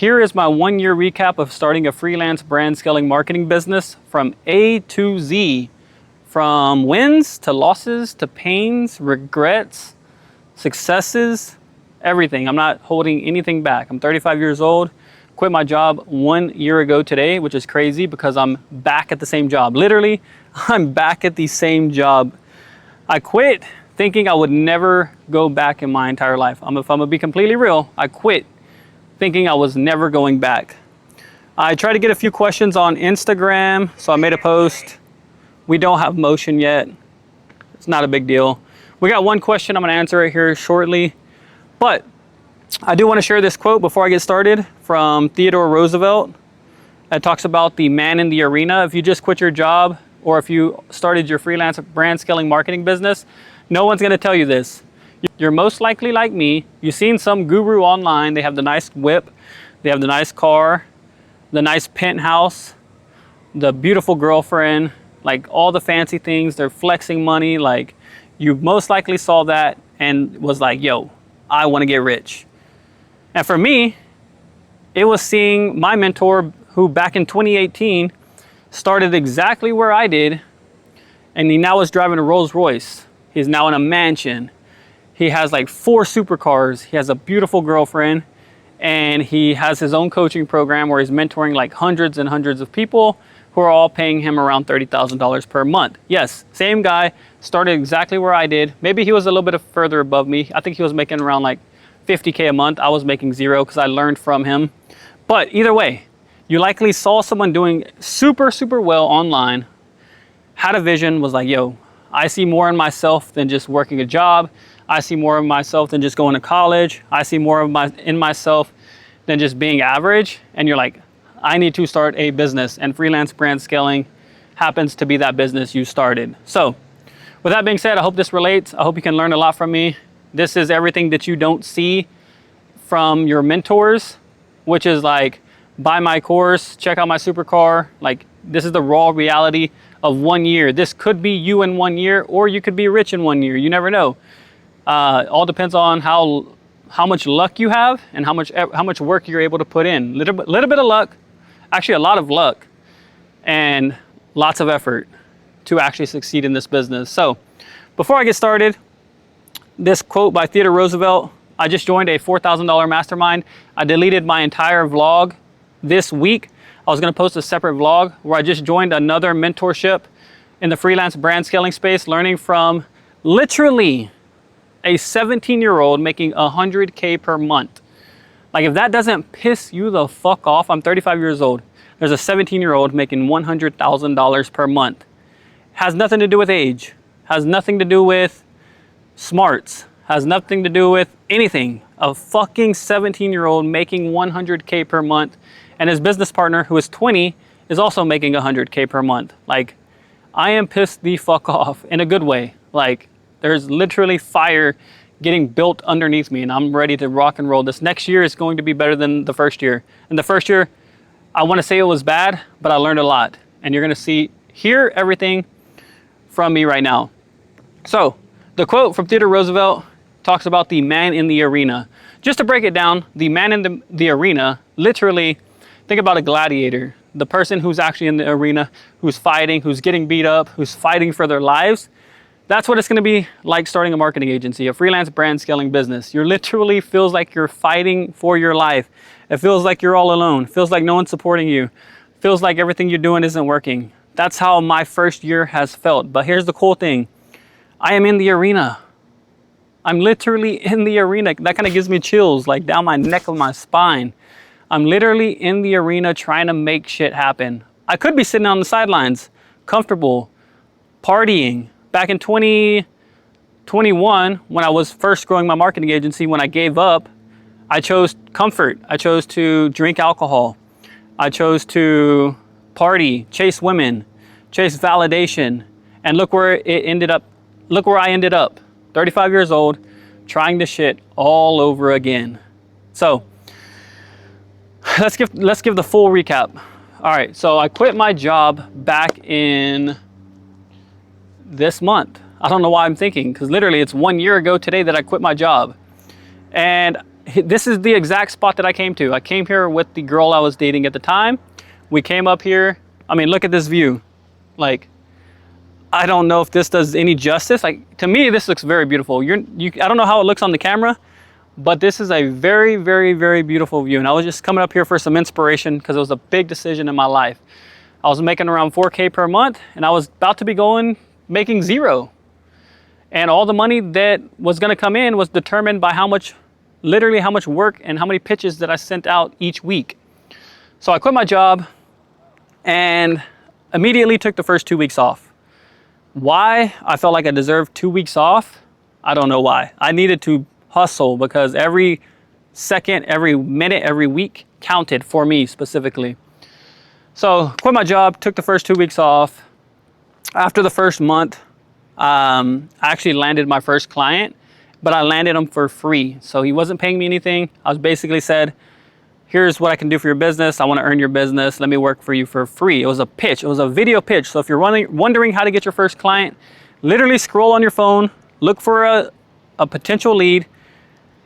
Here is my 1-year recap of starting a freelance brand scaling marketing business from A to Z. From wins to losses to pains, regrets, successes, everything. I'm not holding anything back. I'm 35 years old, quit my job 1 year ago today, which is crazy because I'm back at the same job. Literally, I'm back at the same job. I quit thinking I would never go back in my entire life. If I'm gonna be completely real, I quit thinking I was never going back. I tried to get a few questions on Instagram, so I made a post. We don't have motion yet. It's not a big deal. We got one question, I'm gonna answer it here shortly. But I do wanna share this quote before I get started from Theodore Roosevelt. It talks about the man in the arena. If you just quit your job or if you started your freelance brand scaling marketing business, no one's gonna tell you this. You're most likely like me. You've seen some guru online. They have the nice whip, they have the nice car, the nice penthouse, the beautiful girlfriend, like all the fancy things. They're flexing money. Like you most likely saw that and was like, yo, I wanna get rich. And for me, it was seeing my mentor who back in 2018 started exactly where I did, and he now is driving a Rolls Royce. He's now in a mansion. He has like 4 supercars. He has a beautiful girlfriend, and he has his own coaching program where he's mentoring like hundreds and hundreds of people who are all paying him around $30,000 per month. Yes, same guy, started exactly where I did. Maybe he was a little bit further above me. I think he was making around like 50K a month. I was making 0 because I learned from him. But either way, you likely saw someone doing super well online, had a vision, was like, yo, I see more in myself than just working a job. I see more of myself than just going to college. I see more of in myself than just being average. And you're like, I need to start a business, and freelance brand scaling happens to be that business you started. So with that being said, I hope this relates. I hope you can learn a lot from me. This is everything that you don't see from your mentors, which is like, buy my course, check out my supercar. Like, this is the raw reality of 1 year. This could be you in 1 year, or you could be rich in 1 year. You never know. All depends on how much luck you have and how much work you're able to put in. Little bit of luck, actually a lot of luck, and lots of effort to actually succeed in this business. So before I get started, this quote by Theodore Roosevelt. I just joined a $4,000 mastermind. I deleted my entire vlog this week. I was gonna post a separate vlog where I just joined another mentorship in the freelance brand scaling space, learning from literally a 17-year-old making 100K per month. Like, if that doesn't piss you the fuck off, I'm 35 years old. There's a 17-year-old making $100,000 per month. Has nothing to do with age, has nothing to do with smarts, has nothing to do with anything. A fucking 17-year-old making 100K per month, and his business partner, who is 20, is also making 100K per month. Like, I am pissed the fuck off in a good way. Like, there's literally fire getting built underneath me, and I'm ready to rock and roll. This next year is going to be better than the first year. And the first year, I want to say it was bad, but I learned a lot. And you're going to hear everything from me right now. So the quote from Theodore Roosevelt talks about the man in the arena. Just to break it down, the man in the arena, literally, think about a gladiator. The person who's actually in the arena, who's fighting, who's getting beat up, who's fighting for their lives. That's what it's gonna be like starting a marketing agency, a freelance brand scaling business. You literally feels like you're fighting for your life. It feels like you're all alone. It feels like no one's supporting you. It feels like everything you're doing isn't working. That's how my first year has felt. But here's the cool thing. I am in the arena. I'm literally in the arena. That kind of gives me chills like down my neck of my spine. I'm literally in the arena trying to make shit happen. I could be sitting on the sidelines, comfortable, partying. Back in 2021, when I was first growing my marketing agency, when I gave up, I chose comfort. I chose to drink alcohol. I chose to party, chase women, chase validation. And look where it ended up. Look where I ended up. 35 years old, trying this shit all over again. So let's give the full recap. All right, so I quit my job back in this month. I don't know why I'm thinking, because literally it's 1 year ago today that I quit my job. And this is the exact spot that I came to. I came here with the girl I was dating at the time. We came up here. I mean, look at this view. Like, I don't know if this does any justice. Like, to me, this looks very beautiful. I don't know how it looks on the camera, but this is a very, very, very beautiful view. And I was just coming up here for some inspiration because it was a big decision in my life. I was making around 4K per month, and I was about to be making zero. And all the money that was gonna come in was determined by literally how much work and how many pitches that I sent out each week. So I quit my job and immediately took the first 2 weeks off. Why? I felt like I deserved 2 weeks off. I don't know why. I needed to hustle because every second, every minute, every week counted for me specifically. So quit my job, took the first 2 weeks off. After the first month, I actually landed my first client, but I landed him for free. So he wasn't paying me anything. I was basically said, here's what I can do for your business. I want to earn your business. Let me work for you for free. It was a pitch. It was a video pitch. So if you're wondering how to get your first client, literally scroll on your phone, look for a potential lead,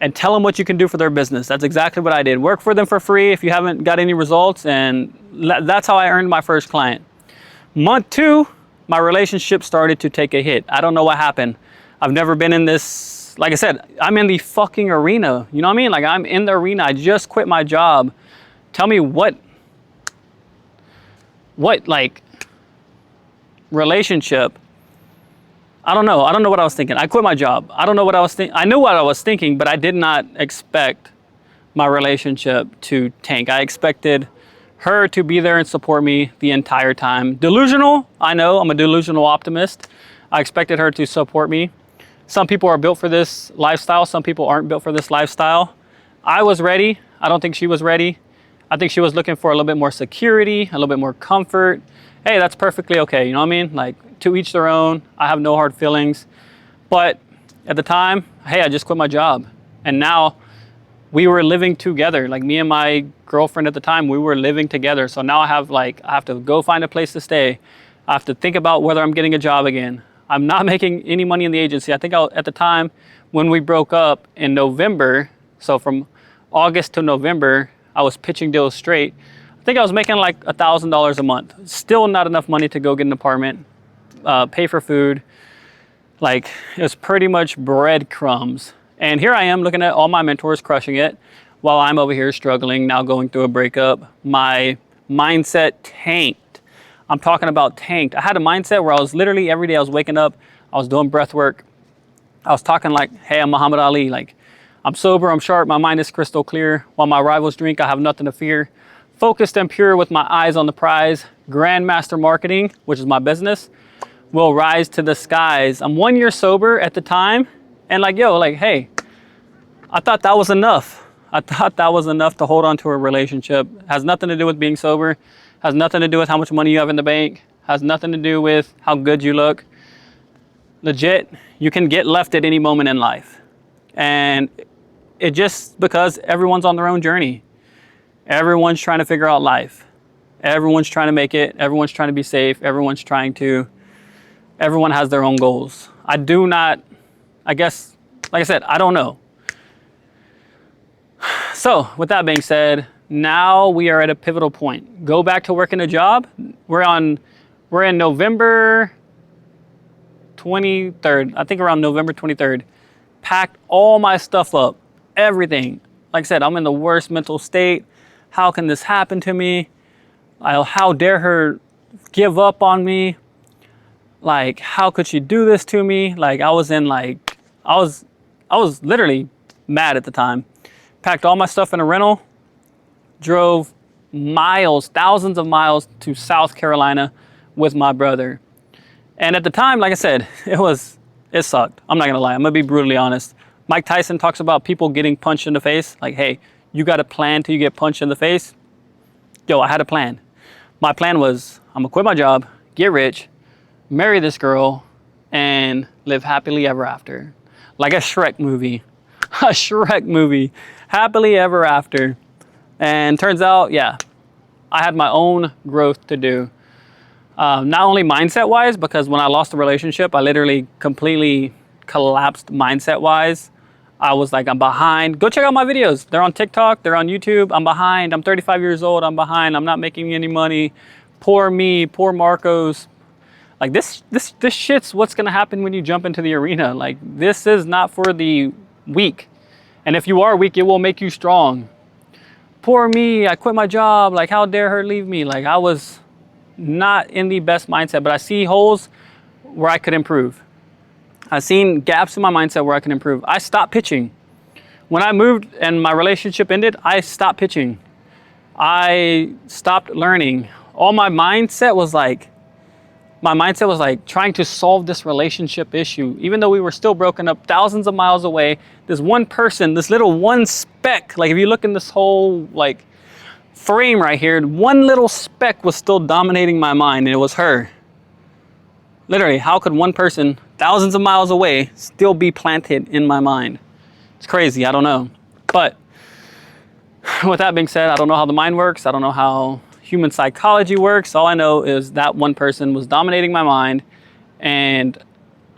and tell them what you can do for their business. That's exactly what I did. Work for them for free if you haven't got any results, and that's how I earned my first client. Month 2, my relationship started to take a hit. I don't know what happened. I've never been in this. Like I said, I'm in the fucking arena. You know what I mean? Like, I'm in the arena. I just quit my job. Tell me what like relationship. I don't know. I don't know what I was thinking. I quit my job. I don't know what I was thinking. I knew what I was thinking, but I did not expect my relationship to tank. I expected her to be there and support me the entire time. Delusional. I know. I'm a delusional optimist. I expected her to support me. Some people are built for this lifestyle. Some people aren't built for this lifestyle. I was ready. I don't think she was ready. I think she was looking for a little bit more security, a little bit more comfort. Hey, that's perfectly okay. You know what I mean? Like, to each their own. I have no hard feelings. But at the time, hey, I just quit my job. And now we were living together. Like, me and my girlfriend at the time, we were living together. So now I have to go find a place to stay. I have to think about whether I'm getting a job again. I'm not making any money in the agency. I think at the time when we broke up in November, so from August to November, I was pitching deals straight. I think I was making like $1,000 a month. Still not enough money to go get an apartment, pay for food. Like, it was pretty much breadcrumbs. And here I am looking at all my mentors crushing it while I'm over here struggling, now going through a breakup. My mindset tanked. I'm talking about tanked. I had a mindset where I was literally every day I was waking up, I was doing breath work. I was talking like, hey, I'm Muhammad Ali. Like, I'm sober, I'm sharp, my mind is crystal clear. While my rivals drink, I have nothing to fear. Focused and pure with my eyes on the prize. Grandmaster marketing, which is my business, will rise to the skies. I'm 1 year sober at the time. And like, yo, like, hey, I thought that was enough. I thought that was enough to hold on to a relationship. Has nothing to do with being sober. Has nothing to do with how much money you have in the bank. Has nothing to do with how good you look. Legit, you can get left at any moment in life. And it just because everyone's on their own journey. Everyone's trying to figure out life. Everyone's trying to make it. Everyone's trying to be safe. Everyone has their own goals. I guess, like I said, I don't know. So with that being said, now we are at a pivotal point. Go back to working a job. We're in November 23rd. I think around November 23rd. Packed all my stuff up. Everything. Like I said, I'm in the worst mental state. How can this happen to me? How dare her give up on me? Like, how could she do this to me? Like, I was literally mad at the time. Packed all my stuff in a rental. Drove miles, thousands of miles to South Carolina with my brother. And at the time, like I said, it sucked. I'm not gonna lie, I'm gonna be brutally honest. Mike Tyson talks about people getting punched in the face. Like, hey, you got a plan till you get punched in the face. Yo, I had a plan. My plan was, I'm gonna quit my job, get rich, marry this girl, and live happily ever after. Like a Shrek movie. A Shrek movie. Happily ever after. And turns out, yeah, I had my own growth to do. Not only mindset-wise, because when I lost the relationship, I literally completely collapsed mindset-wise. I was like, I'm behind. Go check out my videos. They're on TikTok, they're on YouTube. I'm behind. I'm 35 years old. I'm behind. I'm not making any money. Poor me, poor Marcos. Like this shit's what's gonna happen when you jump into the arena. Like this is not for the weak. And if you are weak, it will make you strong. Poor me, I quit my job. Like how dare her leave me? Like I was not in the best mindset, but I see holes where I could improve. I've seen gaps in my mindset where I can improve. I stopped pitching. When I moved and my relationship ended, I stopped pitching. I stopped learning. All my mindset was like trying to solve this relationship issue. Even though we were still broken up thousands of miles away, this one person, this little one speck, like if you look in this whole like frame right here, one little speck was still dominating my mind, and it was her. Literally, how could one person thousands of miles away still be planted in my mind? It's crazy, I don't know. But with that being said, I don't know how the mind works. I don't know how human psychology works. All I know is that one person was dominating my mind, and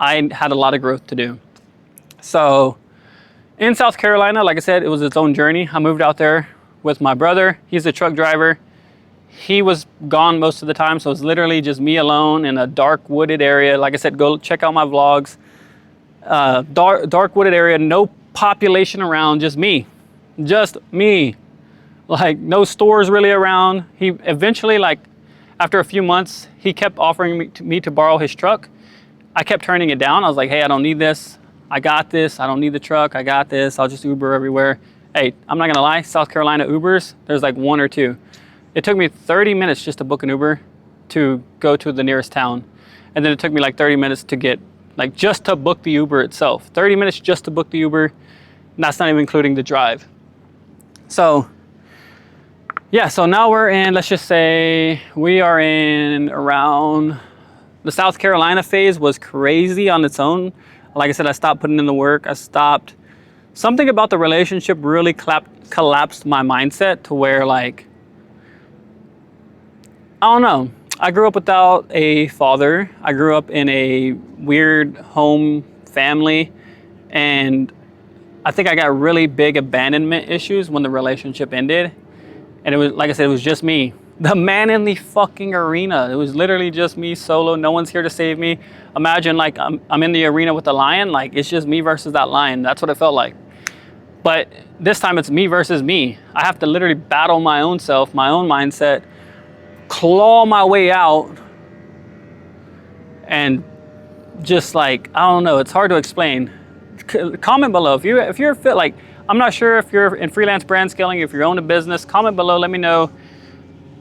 I had a lot of growth to do. So in South Carolina, like I said, it was its own journey. I moved out there with my brother. He's a truck driver. He was gone most of the time, so it was literally just me alone in a dark wooded area. Like I said, go check out my vlogs. Dark wooded area, no population around, just me. Just me. Like no stores really around. He eventually, like after a few months, he kept offering me to borrow his truck. I kept turning it down. I was like, hey, I don't need this. I got this. I don't need the truck. I got this. I'll just Uber everywhere. Hey, I'm not gonna lie, South Carolina Ubers, there's like one or two. It took me 30 minutes just to book an Uber to go to the nearest town. And then it took me like 30 minutes to get, like just to book the Uber itself. 30 minutes just to book the Uber. And that's not even including the drive. So yeah, so now we're in, let's just say we are in around, the South Carolina phase was crazy on its own. Like I said, I stopped putting in the work. Something about the relationship really collapsed my mindset to where like, I don't know. I grew up without a father. I grew up in a weird home family, and I think I got really big abandonment issues when the relationship ended. And it was, like I said, it was just me. The man in the fucking arena. It was literally just me solo. No one's here to save me. Imagine like I'm in the arena with a lion. Like it's just me versus that lion. That's what it felt like. But this time it's me versus me. I have to literally battle my own self, my own mindset, claw my way out, and just like, I don't know, it's hard to explain. Comment below if you're fit. Like, I'm not sure if you're in freelance brand scaling, if you own a business. Comment below, let me know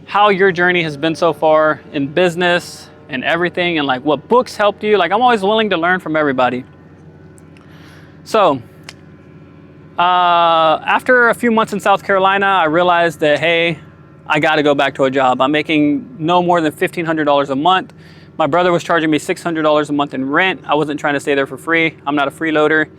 how your journey has been so far in business and everything, and like what books helped you. Like, I'm always willing to learn from everybody. So after a few months in South Carolina, I realized that, hey, I got to go back to a job. I'm making no more than $1,500 a month. My brother was charging me $600 a month in rent. I wasn't trying to stay there for free. I'm not a freeloader.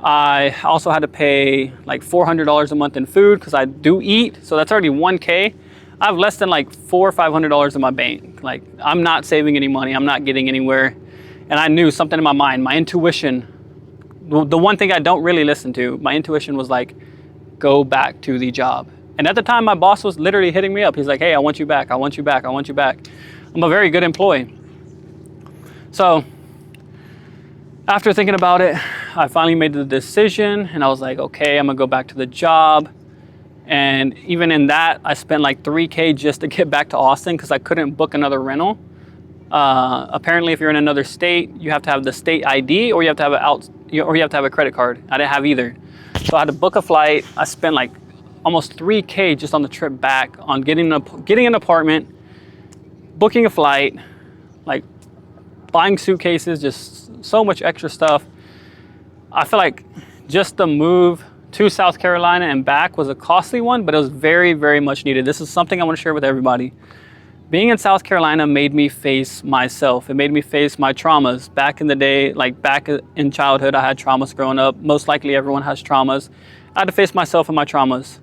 I also had to pay like $400 a month in food because I do eat. So that's already $1K. I have less than like $400 or $500 in my bank. Like, I'm not saving any money. I'm not getting anywhere. And I knew something in my mind, my intuition, the one thing I don't really listen to, my intuition was like, go back to the job. And at the time, my boss was literally hitting me up. He's like, hey, I want you back. I want you back. I want you back. I'm a very good employee. So after thinking about it, I finally made the decision, and I was like, okay, I'm gonna go back to the job. And even in that, I spent like $3K just to get back to Austin because I couldn't book another rental. Apparently, if you're in another state, you have to have the state ID, or you have to have a credit card. I didn't have either. So I had to book a flight. I spent like almost $3K just on the trip back on getting an apartment, booking a flight, like buying suitcases, just so much extra stuff. I feel like just the move to South Carolina and back was a costly one, but it was very, very much needed. This is something I want to share with everybody. Being in South Carolina made me face myself. It made me face my traumas. Back in the day, like back in childhood, I had traumas growing up. Most likely everyone has traumas. I had to face myself and my traumas.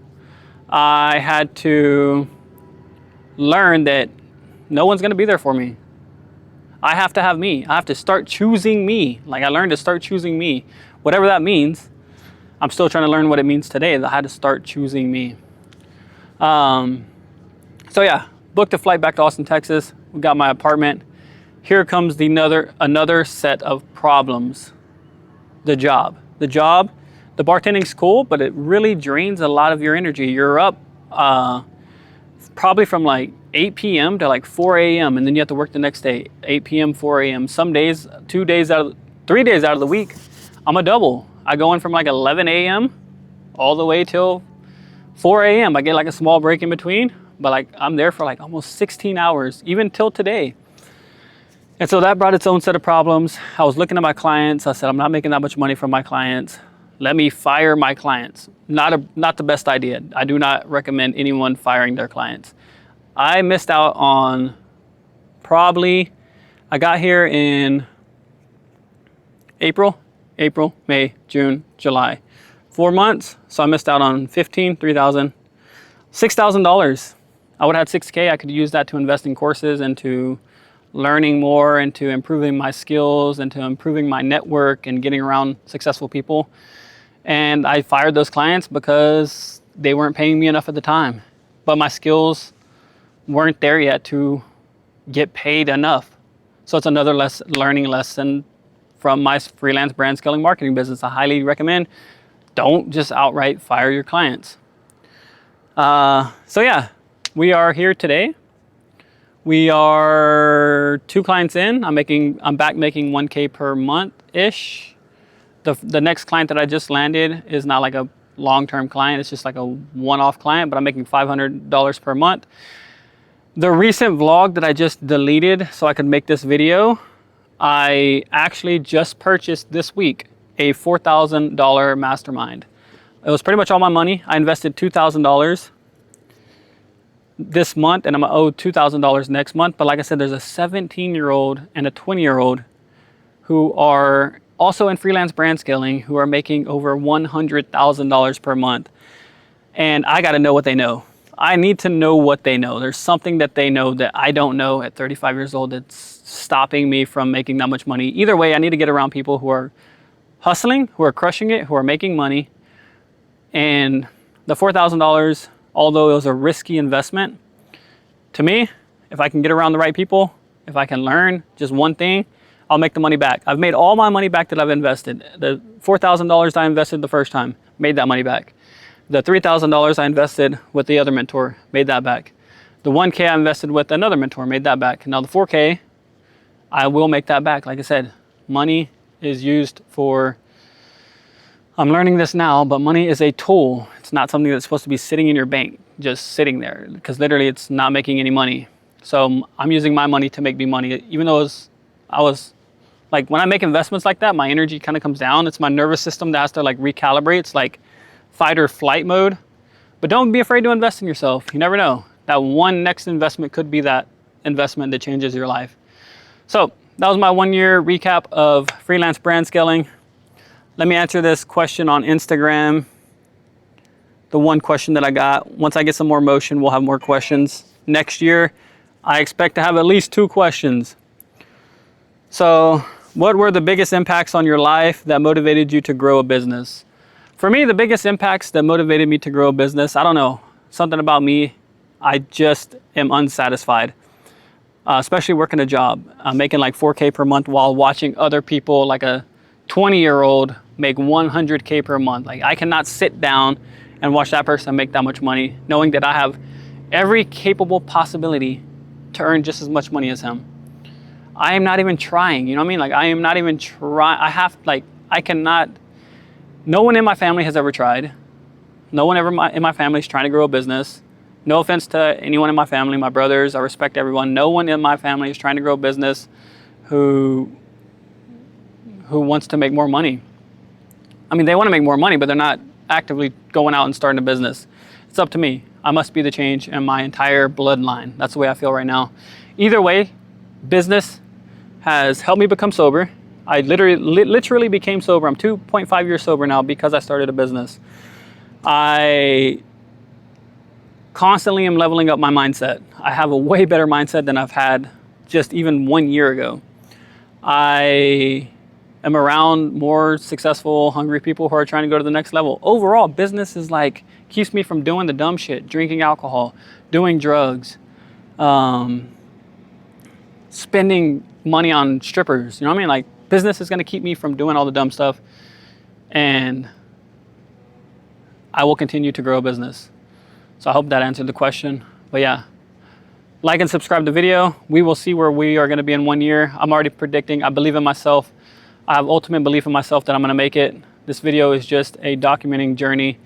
I had to learn that no one's gonna be there for me. I have to have me. I have to start choosing me. Like, I learned to start choosing me, whatever that means. I'm still trying to learn what it means today. I had to start choosing me. So yeah, booked a flight back to Austin, Texas. We got my apartment. Here comes another set of problems. The job. The bartending's cool, but it really drains a lot of your energy. You're up probably from like 8 p.m. to like 4 a.m. and then you have to work the next day, 8 p.m., 4 a.m. Some days, 3 days out of the week, I'm a double. I go in from like 11 a.m. all the way till 4 a.m. I get like a small break in between, but like I'm there for like almost 16 hours, even till today. And so that brought its own set of problems. I was looking at my clients. I said, I'm not making that much money from my clients. Let me fire my clients. Not the best idea. I do not recommend anyone firing their clients. I missed out on I got here in April, May, June, July. 4 months, so I missed out on $3,000, $6,000. I would have had $6K. I could use that to invest in courses and to learning more and to improving my skills and to improving my network and getting around successful people. And I fired those clients because they weren't paying me enough at the time. But my skills weren't there yet to get paid enough. So it's another learning lesson from my freelance brand scaling marketing business. I highly recommend don't just outright fire your clients. So yeah, we are here today. We are 2 clients in. I'm back making 1K per month-ish. The next client that I just landed is not like a long-term client. It's just like a one-off client, but I'm making $500 per month. The recent vlog that I just deleted so I could make this video, I actually just purchased this week a $4,000 mastermind. It was pretty much all my money. I invested $2,000 this month and I'm gonna owe $2,000 next month. But like I said, there's a 17-year-old and a 20-year-old who are also in freelance brand scaling who are making over $100,000 per month. And I gotta know what they know. I need to know what they know. There's something that they know that I don't know at 35 years old that's stopping me from making that much money. Either way, I need to get around people who are hustling, who are crushing it, who are making money. And the $4,000, although it was a risky investment, to me, if I can get around the right people, if I can learn just one thing, I'll make the money back. I've made all my money back that I've invested. The $4,000 I invested the first time, made that money back. The $3,000 I invested with the other mentor, made that back. The 1K I invested with another mentor, made that back. Now the 4K, I will make that back. Like I said, money is used for, I'm learning this now, but money is a tool. It's not something that's supposed to be sitting in your bank, just sitting there, because literally it's not making any money. So I'm using my money to make me money. Even though I was like, when I make investments like that, my energy kind of comes down. It's my nervous system that has to like recalibrate. It's like fight or flight mode. But don't be afraid to invest in yourself. You never know. That one next investment could be that investment that changes your life. So that was my 1-year recap of freelance brand scaling. Let me answer this question on Instagram. The one question that I got. Once I get some more motion, we'll have more questions. Next year, I expect to have at least 2 questions. So, what were the biggest impacts on your life that motivated you to grow a business? For me, the biggest impacts that motivated me to grow a business, I don't know, something about me, I just am unsatisfied. Especially working a job. I'm making like 4K per month while watching other people, like a 20-year-old, make 100K per month. Like, I cannot sit down and watch that person make that much money, knowing that I have every capable possibility to earn just as much money as him. I am not even trying, you know what I mean? Like, I am not even trying. I cannot, no one in my family has ever tried. No one ever in my family is trying to grow a business. No offense to anyone in my family, my brothers, I respect everyone. No one in my family is trying to grow a business who wants to make more money. I mean, they want to make more money, but they're not actively going out and starting a business. It's up to me. I must be the change in my entire bloodline. That's the way I feel right now. Either way, business has helped me become sober. I literally became sober. I'm 2.5 years sober now because I started a business. I constantly am leveling up my mindset. I have a way better mindset than I've had just even 1 year ago. I am around more successful, hungry people who are trying to go to the next level. Overall, business is like, keeps me from doing the dumb shit, drinking alcohol, doing drugs, spending money on strippers. You know what I mean? Like, business is going to keep me from doing all the dumb stuff. And I will continue to grow a business. So I hope that answered the question. But yeah, like and subscribe to the video. We will see where we are going to be in 1 year. I'm already predicting. I believe in myself. I have ultimate belief in myself that I'm going to make it. This video is just a documenting journey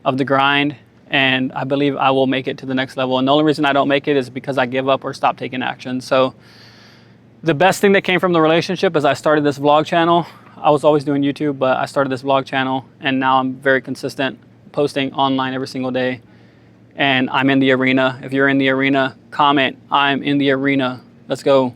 of the grind, and I believe I will make it to the next level. And the only reason I don't make it is because I give up or stop taking action. So the best thing that came from the relationship is I started this vlog channel. I was always doing YouTube, but I started this vlog channel, and now I'm very consistent, posting online every single day. And I'm in the arena. If you're in the arena, comment, I'm in the arena. Let's go.